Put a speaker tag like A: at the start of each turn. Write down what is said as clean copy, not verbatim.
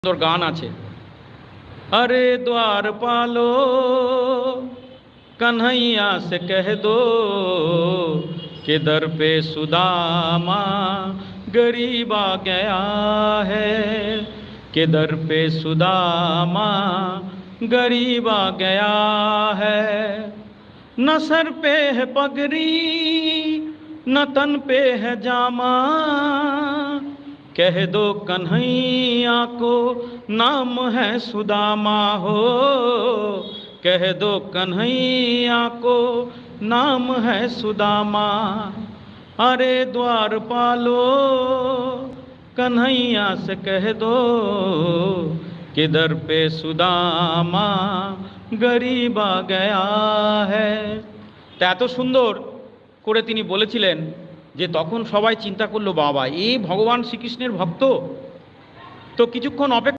A: সুন্দর গান আছে। अरे द्वार पालो कन्हैया से कह दो कि दर पे सुदामा गरीब आ गया है, कि दर पे सुदामा गरीब आ गया है। न सर पे है पगड़ी न तन पे है जामा, कह दो कन्हैया को नाम है सुदामा हो, कह दो कन्हैया को नाम है सुदामा। अरे द्वार पालो कन्हैया से कह दो कि दर पे सुदामा गरीब आ गया है। তা এত সুন্দর করে তিনি বলেছিলেন যে তখন সবাই চিন্তা করলো, বাবা এই ভগবান শ্রীকৃষ্ণের ভক্ত, তো কিছুক্ষণ অপেক্ষা